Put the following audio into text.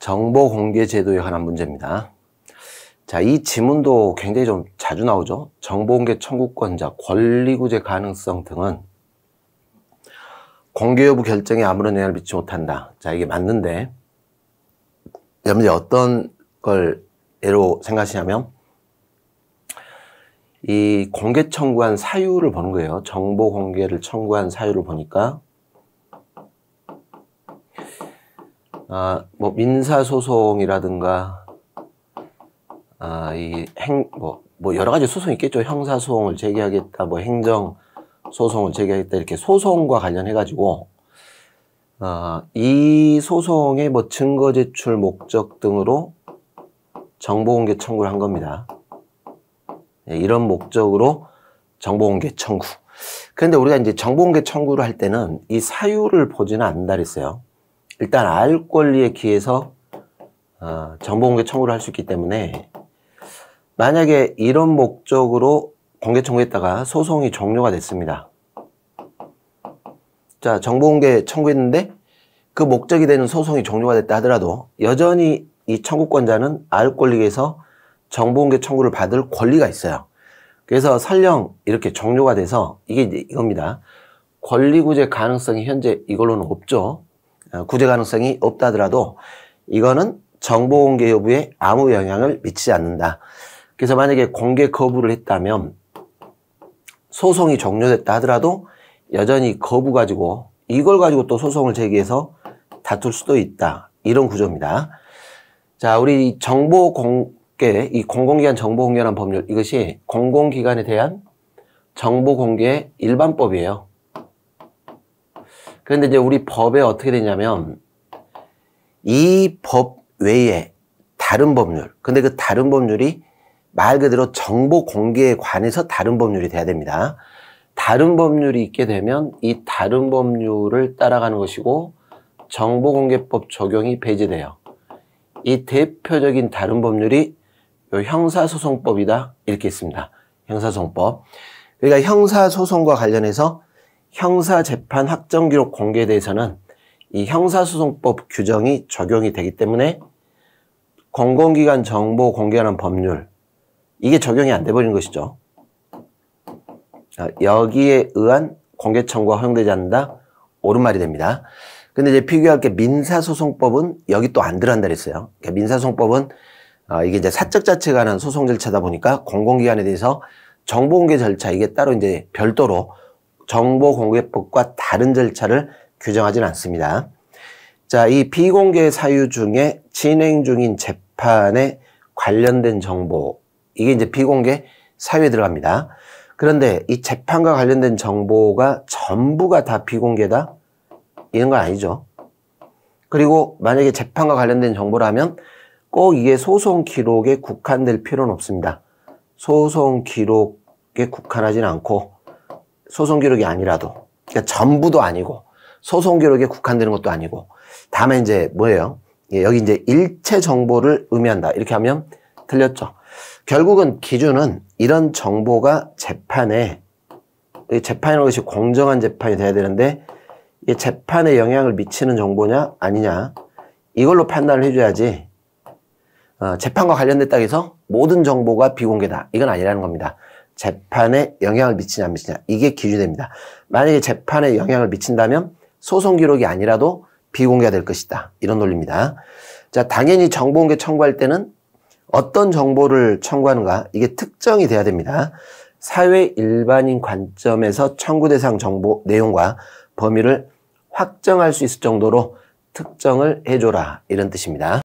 정보 공개 제도에 관한 문제입니다. 자, 이 지문도 굉장히 좀 자주 나오죠. 정보 공개 청구권자, 권리구제 가능성 등은 공개 여부 결정에 아무런 영향을 미치지 못한다. 자, 이게 맞는데, 여러분들이 어떤 걸 예로 생각하시냐면, 이 공개 청구한 사유를 보는 거예요. 정보 공개를 청구한 사유를 보니까, 뭐 민사소송이라든가 여러 가지 소송이 있겠죠. 형사소송을 제기하겠다, 뭐 행정소송을 제기하겠다, 이렇게 소송과 관련해 가지고 이 소송의 뭐 증거 제출 목적 등으로 정보공개 청구를 한 겁니다. 이런 목적으로 정보공개 청구. 그런데 우리가 이제 정보공개 청구를 할 때는 이 사유를 보지는 않는다 그랬어요. 일단 알 권리에 기해서 정보공개 청구를 할 수 있기 때문에, 만약에 이런 목적으로 공개 청구했다가 소송이 종료가 됐습니다. 자, 정보공개 청구했는데 그 목적이 되는 소송이 종료가 됐다 하더라도 여전히 이 청구권자는 알 권리에 의해서 정보공개 청구를 받을 권리가 있어요. 그래서 설령 이렇게 종료가 돼서 이게 이제 이겁니다. 권리구제 가능성이 현재 이걸로는 없죠. 구제 가능성이 없다 하더라도 이거는 정보공개 여부에 아무 영향을 미치지 않는다. 그래서 만약에 공개 거부를 했다면 소송이 종료됐다 하더라도 여전히 거부 가지고 이걸 가지고 또 소송을 제기해서 다툴 수도 있다. 이런 구조입니다. 자, 우리 정보공개, 이 공공기관 정보공개라는 법률, 이것이 공공기관에 대한 정보공개 일반법이에요. 그런데 이제 우리 법에 어떻게 되냐면 이 법 외에 다른 법률, 근데 그 다른 법률이 말 그대로 정보 공개에 관해서 다른 법률이 돼야 됩니다. 다른 법률이 있게 되면 이 다른 법률을 따라가는 것이고 정보공개법 적용이 배제돼요. 이 대표적인 다른 법률이 형사소송법이다 이렇게 있습니다. 형사소송법. 그러니까 형사소송과 관련해서 형사재판 확정기록 공개에 대해서는 이 형사소송법 규정이 적용이 되기 때문에 공공기관 정보 공개하는 법률, 이게 적용이 안 돼버린 것이죠. 여기에 의한 공개 청구가 허용되지 않는다. 옳은 말이 됩니다. 근데 이제 비교할 게 민사소송법은 여기 또 안 들어간다 그랬어요. 그러니까 민사소송법은 이게 이제 사적 자체에 관한 소송 절차다 보니까 공공기관에 대해서 정보공개 절차, 이게 따로 이제 별도로 정보공개법과 다른 절차를 규정하지는 않습니다. 자, 이 비공개 사유 중에 진행 중인 재판에 관련된 정보, 이게 이제 비공개 사유에 들어갑니다. 그런데 이 재판과 관련된 정보가 전부가 다 비공개다? 이런 건 아니죠. 그리고 만약에 재판과 관련된 정보라면 꼭 이게 소송 기록에 국한될 필요는 없습니다. 소송 기록에 국한하지는 않고, 소송 기록이 아니라도, 그러니까 전부도 아니고 소송 기록에 국한되는 것도 아니고, 다만 이제 뭐예요? 여기 이제 일체 정보를 의미한다 이렇게 하면 틀렸죠. 결국은 기준은 이런 정보가 재판이라는 것이 공정한 재판이 돼야 되는데, 이게 재판에 영향을 미치는 정보냐 아니냐 이걸로 판단을 해줘야지, 재판과 관련됐다고 해서 모든 정보가 비공개다 이건 아니라는 겁니다. 재판에 영향을 미치냐 안 미치냐, 이게 기준입니다. 만약에 재판에 영향을 미친다면 소송 기록이 아니라도 비공개가 될 것이다, 이런 논리입니다. 자, 당연히 정보공개 청구할 때는 어떤 정보를 청구하는가, 이게 특정이 돼야 됩니다. 사회 일반인 관점에서 청구 대상 정보 내용과 범위를 확정할 수 있을 정도로 특정을 해줘라, 이런 뜻입니다.